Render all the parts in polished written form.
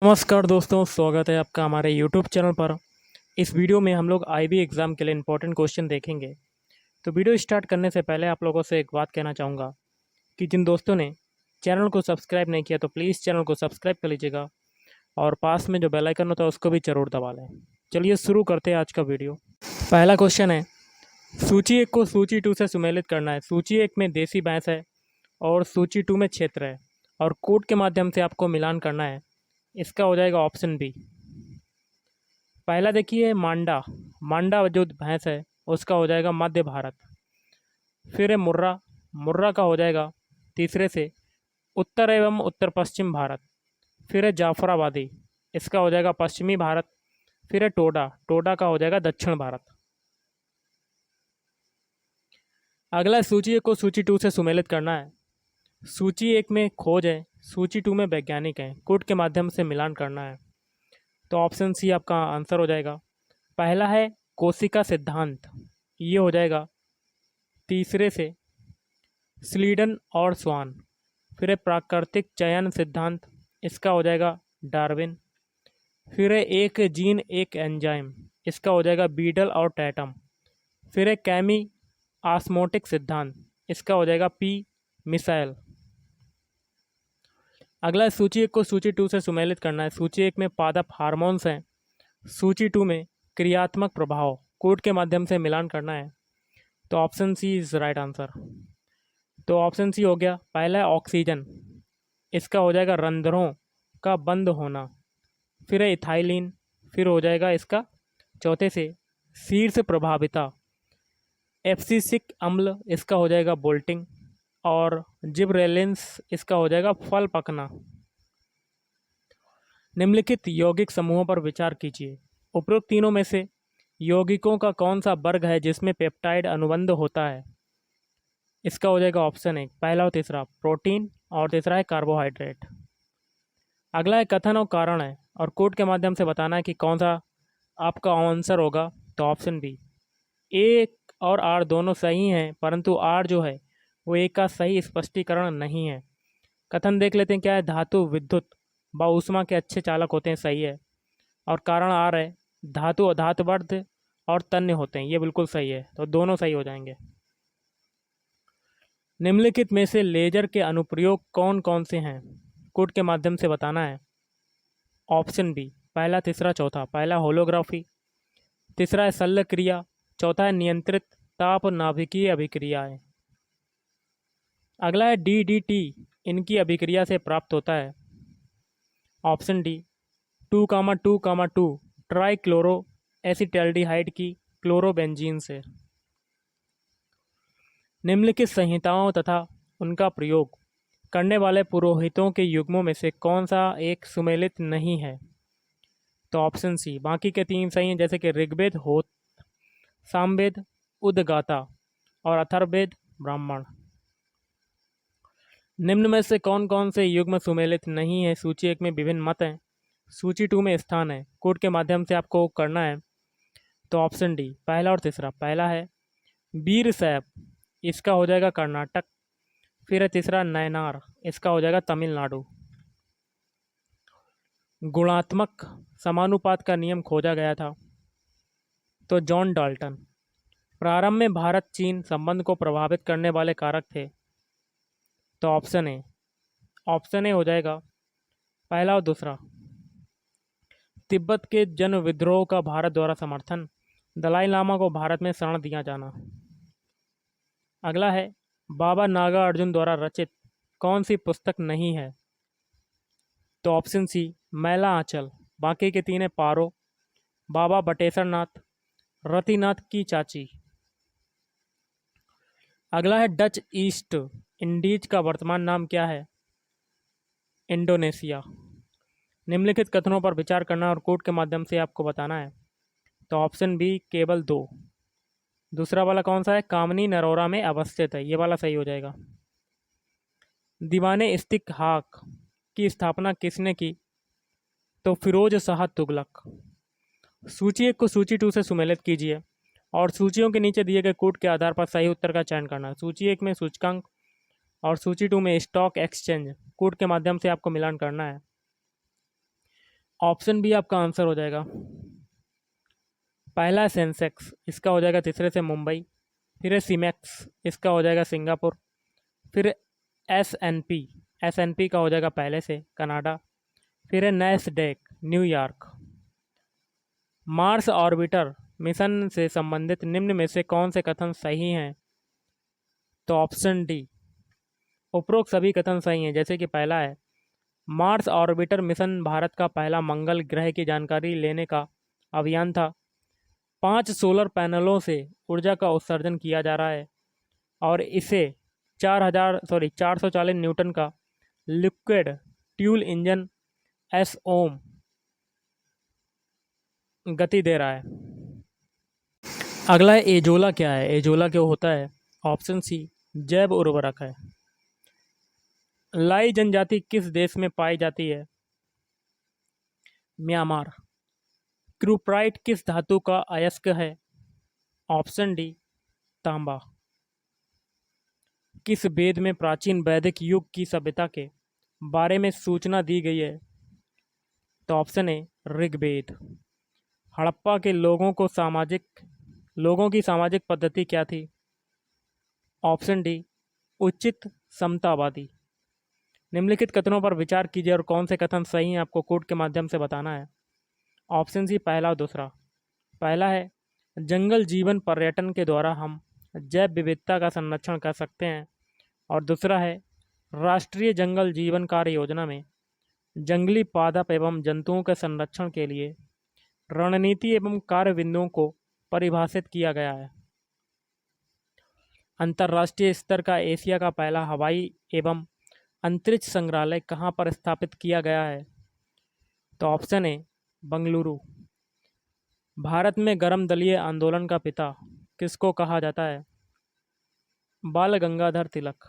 नमस्कार दोस्तों, स्वागत है आपका हमारे यूट्यूब चैनल पर। इस वीडियो में हम लोग आईबी एग्ज़ाम के लिए इंपॉर्टेंट क्वेश्चन देखेंगे। तो वीडियो स्टार्ट करने से पहले आप लोगों से एक बात कहना चाहूँगा कि जिन दोस्तों ने चैनल को सब्सक्राइब नहीं किया तो प्लीज़ चैनल को सब्सक्राइब कर लीजिएगा और पास में जो बेल आइकन होता है उसको भी ज़रूर दबा लें। चलिए शुरू करते हैं आज का वीडियो। पहला क्वेश्चन है, सूची 1 को सूची 2 से सुमेलित करना है। सूची 1 में देसी भैंस है और सूची 2 में क्षेत्र है और कोड के माध्यम से आपको मिलान करना है। इसका हो जाएगा ऑप्शन बी। पहला देखिए मांडा। मांडा जो भैंस है उसका हो जाएगा मध्य भारत। फिर है मुर्रा। मुर्रा का हो जाएगा तीसरे से उत्तर एवं उत्तर पश्चिम भारत। फिर है जाफराबादी, इसका हो जाएगा पश्चिमी भारत। फिर है टोडा। टोडा का हो जाएगा दक्षिण भारत। अगला सूची 1 को सूची 2 से सुमेलित करना है। सूची 1 में खोज है, सूची 2 में वैज्ञानिक है। कोड के माध्यम से मिलान करना है। तो ऑप्शन सी आपका आंसर हो जाएगा। पहला है कोशिका सिद्धांत, ये हो जाएगा तीसरे से स्लीडन और स्वान। फिर है प्राकृतिक चयन सिद्धांत, इसका हो जाएगा डार्विन। फिर है एक जीन एक एंजाइम, इसका हो जाएगा बीडल और टैटम। फिर है कैमी आस्मोटिक सिद्धांत, इसका हो जाएगा पी मिसाइल। अगला सूची 1 को सूची 2 से सुमेलित करना है। सूची 1 में पादप हार्मोन्स हैं, सूची 2 में क्रियात्मक प्रभाव। कोड के माध्यम से मिलान करना है। तो option C is right answer. तो ऑप्शन सी हो गया। पहला है ऑक्सीजन, इसका हो जाएगा रंध्रों का बंद होना। फिर है इथाइलिन। फिर हो जाएगा इसका चौथे से शीर्ष प्रभाविता। एब्सिसिक अम्ल, इसका हो जाएगा बोल्टिंग। और जिबरेलिन्स, इसका हो जाएगा फल पकना। निम्नलिखित यौगिक समूहों पर विचार कीजिए। उपरोक्त तीनों में से यौगिकों का कौन सा वर्ग है जिसमें पेप्टाइड अनुबंध होता है। इसका हो जाएगा ऑप्शन 1 पहला और तीसरा प्रोटीन और तीसरा है कार्बोहाइड्रेट। अगला है कथन और कारण है और कोड के माध्यम से बताना है कि कौन सा आपका आंसर होगा। तो ऑप्शन बी। ए और आर दोनों सही हैं, परंतु आर जो है वो ए का सही स्पष्टीकरण नहीं है। कथन देख लेते हैं क्या है। धातु विद्युत व ऊष्मा के अच्छे चालक होते हैं, सही है। और कारण आर है धातु अधातुवर्ध और तन्य होते हैं, ये बिल्कुल सही है। तो दोनों सही हो जाएंगे। निम्नलिखित में से लेजर के अनुप्रयोग कौन कौन से हैं, कोड के माध्यम से बताना है। ऑप्शन बी पहला तीसरा चौथा। पहला होलोग्राफी, तीसरा है शल्य क्रिया, चौथा है नियंत्रित ताप नाभिकीय अभिक्रियाएं। अगला है डीडीटी, इनकी अभिक्रिया से प्राप्त होता है। Option D 2,2,2 try chloro acetaldehyde की क्लोरोबेंजीन से। निम्नलिखित संहिताओं तथा उनका प्रयोग करने वाले पुरोहितों के युग्मों में से कौन सा एक सुमेलित नहीं है। तो ऑप्शन सी बाकी के तीन सही हैं, जैसे कि ऋग्वेद होत, सामवेद उदगाता और अथर्ववेद ब्राह्मण। निम्न में से कौन कौन से युग्म सुमेलित नहीं है। सूची 1 में विभिन्न मत हैं, सूची 2 में स्थान है। कोड के माध्यम से आपको करना है। तो ऑप्शन डी पहला और तीसरा। पहला है वीर सैप, इसका हो जाएगा कर्नाटक। फिर है तीसरा नयनार, इसका हो जाएगा तमिलनाडु। गुणात्मक समानुपात का नियम खोजा गया था। तो जॉन डाल्टन। प्रारंभ में भारत चीन संबंध को प्रभावित करने वाले कारक थे। तो ऑप्शन ए हो जाएगा पहला और दूसरा। तिब्बत के जन विद्रोह का भारत द्वारा समर्थन, दलाई लामा को भारत में शरण दिया जाना। अगला है बाबा नागा अर्जुन द्वारा रचित कौन सी पुस्तक नहीं है। तो ऑप्शन सी मैला आंचल। बाकी के तीन है पारो, बाबा बटेश्वर नाथ, रतिनाथ की चाची। अगला है डच ईस्ट इंडीज का वर्तमान नाम क्या है। इंडोनेशिया। निम्नलिखित कथनों पर विचार करना और कोड के माध्यम से आपको बताना है। तो ऑप्शन बी केवल 2। दूसरा वाला कौन सा है, कामनी नरोरा में अवस्थित है, ये वाला सही हो जाएगा। दीवाने इस्तिकहाक की स्थापना किसने की। तो फिरोज शाह तुगलक। सूची 1 को सूची 2 से सुमेलित कीजिए और सूचियों के नीचे दिए गए कोड के आधार पर सही उत्तर का चयन करना। सूची 1 में सूचकांक और सूची 2 में स्टॉक एक्सचेंज। कोड के माध्यम से आपको मिलान करना है। ऑप्शन बी आपका आंसर हो जाएगा। पहला है सेंसेक्स, इसका हो जाएगा तीसरे से मुंबई। फिर है सीमेक्स, इसका हो जाएगा सिंगापुर। फिर एस एन पी का हो जाएगा पहले से कनाडा। फिर है Nasdaq New York. Mars orbiter mission से संबंधित निम्न में से कौन से कथन सही हैं? तो ऑप्शन डी, उपरोक्त सभी कथन सही हैं। जैसे कि पहला है, मार्स ऑर्बिटर मिशन भारत का पहला मंगल ग्रह की जानकारी लेने का अभियान था। 5 सोलर पैनलों से ऊर्जा का उत्सर्जन किया जा रहा है और इसे 440 न्यूटन का लिक्विड ट्यूल इंजन एस ओम गति दे रहा है। अगला है एजोला क्या है? एजोला क्या होता है? ऑप्शन सी, जैव उर्वरक है। लाई जनजाति किस देश में पाई जाती है? म्यांमार। क्यूप्राइट किस धातु का अयस्क है? ऑप्शन डी, तांबा। किस वेद में प्राचीन वैदिक युग की सभ्यता के बारे में सूचना दी गई है? तो ऑप्शन ए, ऋग्वेद। हड़प्पा के लोगों की सामाजिक पद्धति क्या थी? ऑप्शन डी, उचित समतावादी। निम्नलिखित कथनों पर विचार कीजिए और कौन से कथन सही हैं आपको कोड के माध्यम से बताना है। ऑप्शन सी, पहला और दूसरा। पहला है, जंगल जीवन पर्यटन के द्वारा हम जैव विविधता का संरक्षण कर सकते हैं। और दूसरा है, राष्ट्रीय जंगल जीवन कार्य योजना में जंगली पादप एवं जंतुओं के संरक्षण के लिए रणनीति एवं कार्य बिंदुओं को परिभाषित किया गया है। अंतर्राष्ट्रीय स्तर का एशिया का पहला हवाई एवं अंतरिक्ष संग्रहालय कहाँ पर स्थापित किया गया है? तो ऑप्शन ए, बंगलुरु। भारत में गर्म दलीय आंदोलन का पिता किसको कहा जाता है? बाल गंगाधर तिलक।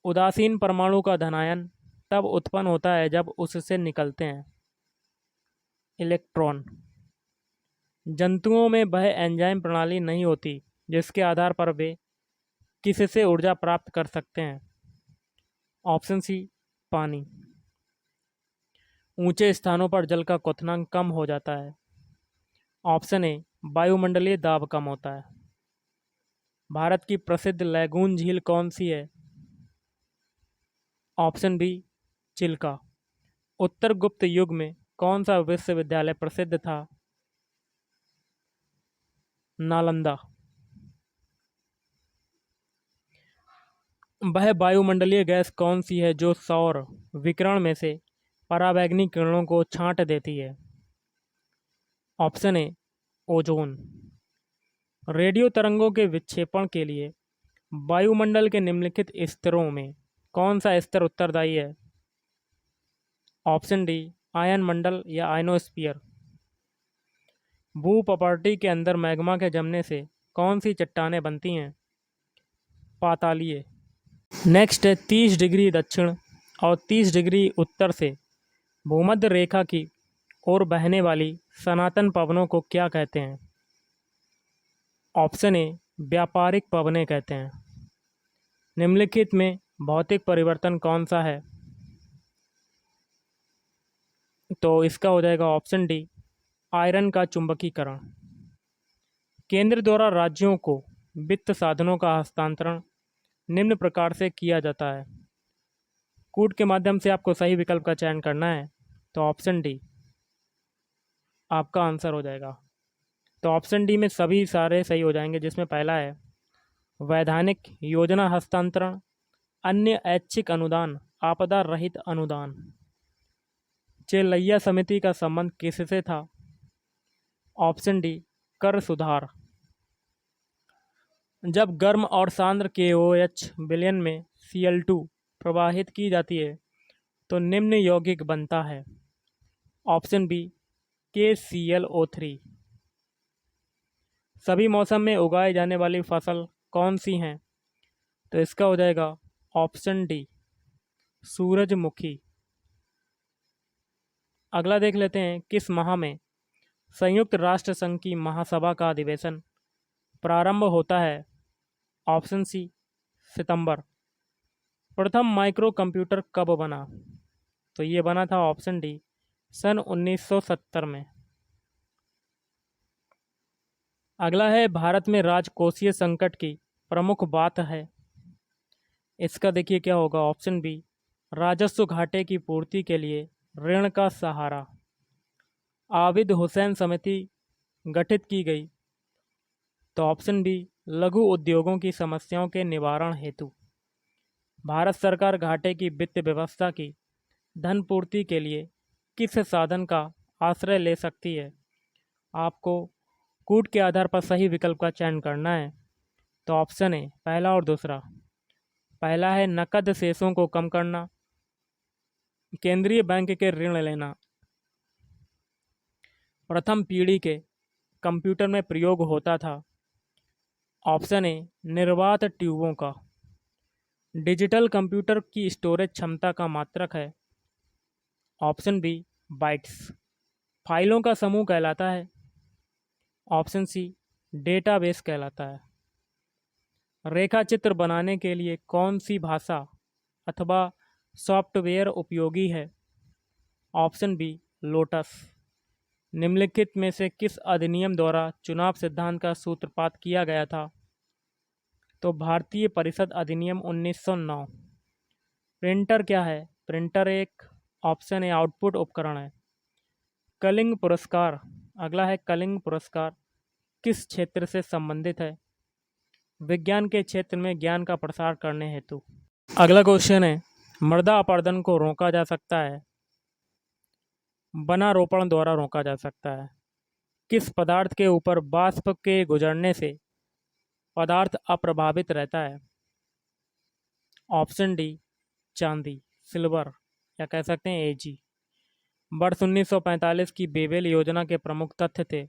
उदासीन परमाणु का धनायन तब उत्पन्न होता है जब उससे निकलते हैं इलेक्ट्रॉन। जंतुओं में वह एंजाइम प्रणाली नहीं होती जिसके आधार पर वे किससे ऊर्जा प्राप्त कर सकते हैं? ऑप्शन सी, पानी। ऊंचे स्थानों पर जल का क्वथनांक कम हो जाता है। ऑप्शन ए, वायुमंडलीय दाब कम होता है। भारत की प्रसिद्ध लैगून झील कौन सी है? Option B, Chilka. उत्तर गुप्त युग में कौन सा विश्वविद्यालय प्रसिद्ध था? नालंदा। वह वायुमंडलीय गैस कौन सी है जो सौर विकिरण में से पराबैंगनी किरणों को छांट देती है? Option A, ozone. रेडियो तरंगों के विक्षेपण के लिए वायुमंडल के निम्नलिखित स्तरों में कौन सा स्तर उत्तरदायी है? ऑप्शन डी, आयन मंडल या आयनोस्फीयर। भूप्रपाटी के अंदर मैग्मा के जमने से कौन सी चट्टानें बनती हैं? पातालीय। नेक्स्ट है, 30 डिग्री दक्षिण और 30 डिग्री उत्तर से भूमध्य रेखा की ओर बहने वाली सनातन पवनों को क्या कहते हैं? ऑप्शन ए, व्यापारिक पवनें कहते हैं। निम्नलिखित में भौतिक परिवर्तन कौन सा है? तो इसका हो जाएगा ऑप्शन डी, आयरन का चुंबकीकरण। केंद्र द्वारा राज्यों को वित्त साधनों का हस्तांतरण निम्न प्रकार से किया जाता है। कूट के माध्यम से आपको सही विकल्प का चयन करना है, तो ऑप्शन डी आपका आंसर हो जाएगा। तो ऑप्शन डी में सभी सारे सही हो जाएंगे, जिसमें पहला है वैधानिक योजना हस्तांतरण, अन्य ऐच्छिक अनुदान, आपदा रहित अनुदान। चेलैया समिति का संबंध किससे था? ऑप्शन डी, कर सुधार। जब गर्म और सांद्र KOH विलयन में Cl2 प्रवाहित की जाती है तो निम्न यौगिक बनता है। Option B, KClO3। सभी मौसम में उगाई जाने वाली फसल कौन सी हैं? तो इसका हो जाएगा ऑप्शन डी, सूरजमुखी। अगला देख लेते हैं, किस माह में संयुक्त राष्ट्र संघ की महासभा का अधिवेशन प्रारंभ होता है? ऑप्शन सी, सितंबर। प्रथम माइक्रो कंप्यूटर कब बना? तो ये बना था ऑप्शन डी, सन 1970 में। अगला है, भारत में राजकोषीय संकट की प्रमुख बात है। इसका देखिए क्या होगा। ऑप्शन बी, राजस्व घाटे की पूर्ति के लिए ऋण का सहारा। आबिद हुसैन समिति गठित की गई। तो ऑप्शन बी, लघु उद्योगों की समस्याओं के निवारण हेतु। भारत सरकार घाटे की वित्त व्यवस्था की धन पूर्ति के लिए किस साधन का आश्रय ले सकती है। आपको कूट के आधार पर सही विकल्प का चयन करना है। तो ऑप्शन है पहला और दूसरा। पहला है नकद शेषों को कम करना, केंद्रीय बैंक के ऋण लेना, प्रथम पीढ़ी के कंप्यूटर में प्रयोग होता था। ऑप्शन ए निर्वात ट्यूबों का, डिजिटल कंप्यूटर की स्टोरेज क्षमता का मात्रक है। ऑप्शन बी बाइट्स, फाइलों का समूह कहलाता है। ऑप्शन सी डेटाबेस कहलाता है। रेखा चित्र बनाने के लिए कौन सी भाषा अथवा सॉफ्टवेयर उपयोगी है। Option B Lotus. निम्नलिखित में से किस अधिनियम द्वारा चुनाव सिद्धांत का सूत्रपात किया गया था। तो भारतीय परिषद अधिनियम 1909। प्रिंटर क्या है। प्रिंटर एक, ऑप्शन ए आउटपुट उपकरण है। कलिंग पुरस्कार, अगला है कलिंग पुरस्कार किस क्षेत्र से संबंधित है। विज्ञान के क्षेत्र में ज्ञान का प्रसार करने हेतु। अगला क्वेश्चन है, मृदा अपरदन को रोका जा सकता है, वनारोपण द्वारा रोका जा सकता है। किस पदार्थ के ऊपर वाष्प के गुजरने से पदार्थ अप्रभावित रहता है। ऑप्शन डी चांदी, सिल्वर, या कह सकते हैं एजी। वर्ष 1945 की बेबेल योजना के प्रमुख तथ्य थे।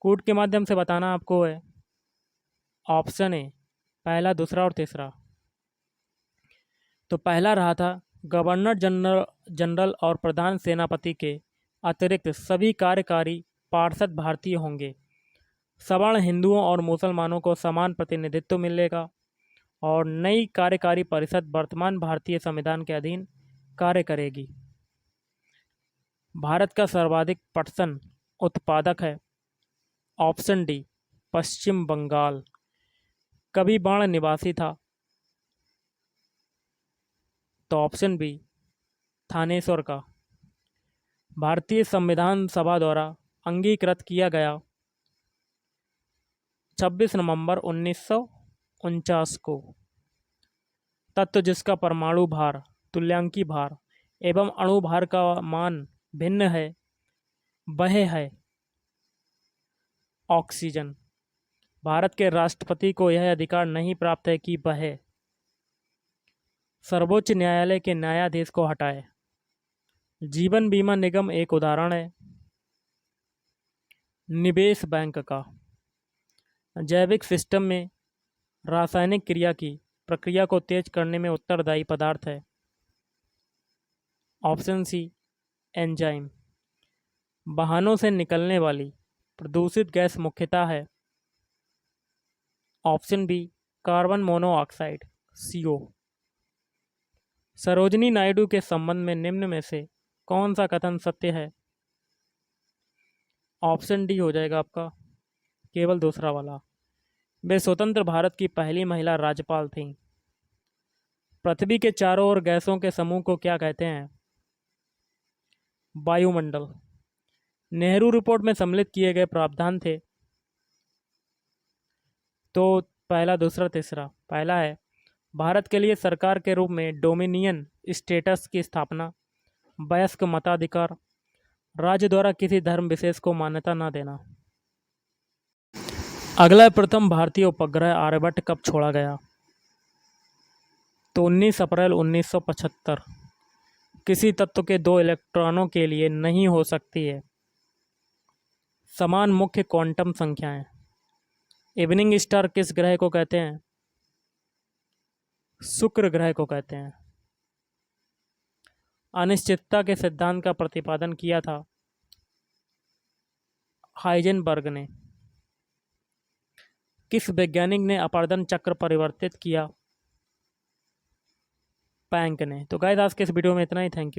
कूट के माध्यम से बताना आपको है। ऑप्शन ए पहला, दूसरा और तीसरा। तो पहला रहा था, गवर्नर जनरल और प्रधान सेनापति के अतिरिक्त सभी कार्यकारी पार्षद भारतीय होंगे। सवर्ण हिंदुओं और मुसलमानों को समान प्रतिनिधित्व मिलेगा। और नई कार्यकारी परिषद वर्तमान भारतीय संविधान के अधीन कार्य करेगी। भारत का सर्वाधिक पटसन उत्पादक है। ऑप्शन डी पश्चिम बंगाल। कभी बाण निवासी था। तो ऑप्शन बी थानेश्वर का। भारतीय संविधान सभा द्वारा अंगीकृत किया गया 26 नवंबर 1949 को। तत्व जिसका परमाणु भार, तुल्यांकी भार एवं अणु भार का मान भिन्न है, वह है ऑक्सीजन। भारत के राष्ट्रपति को यह अधिकार नहीं प्राप्त है कि वह सर्वोच्च न्यायालय के न्यायाधीश को हटाए। जीवन बीमा निगम एक उदाहरण है। निवेश बैंक का जैविक सिस्टम में रासायनिक क्रिया की प्रक्रिया को तेज करने में उत्तरदायी पदार्थ है। Option C enzyme. वाहनों से निकलने वाली प्रदूषित गैस मुख्यतः है। Option B carbon monoxide CO। Sarojini Naidu के संबंध में निम्न में से कौन सा कथन सत्य है। ऑप्शन डी हो जाएगा आपका केवल दूसरा वाला। वे स्वतंत्र भारत की पहली महिला राज्यपाल थीं। पृथ्वी के चारों ओर गैसों के समूह को क्या कहते हैं। वायुमंडल। नेहरू रिपोर्ट में सम्मिलित किए गए प्रावधान थे। तो पहला, दूसरा, तीसरा। पहला है भारत के लिए सरकार के रूप में डोमिनियन स्टेटस की स्थापना, वयस्क मताधिकार, राज्य द्वारा किसी धर्म विशेष को मान्यता न देना। अगला, प्रथम भारतीय उपग्रह आर्यभट्ट कब छोड़ा गया। तो 19 अप्रैल 1975। किसी तत्व के दो इलेक्ट्रॉनों के लिए नहीं हो सकती है समान मुख्य क्वांटम संख्याएं। इवनिंग स्टार किस ग्रह को कहते हैं। शुक्र ग्रह को कहते हैं। अनिश्चितता के सिद्धांत का प्रतिपादन किया था हाइजेनबर्ग ने। किस वैज्ञानिक ने अपरदन चक्र परिवर्तित किया। प्लैंक ने। तो गाइस आज के इस वीडियो में इतना ही। Thank you.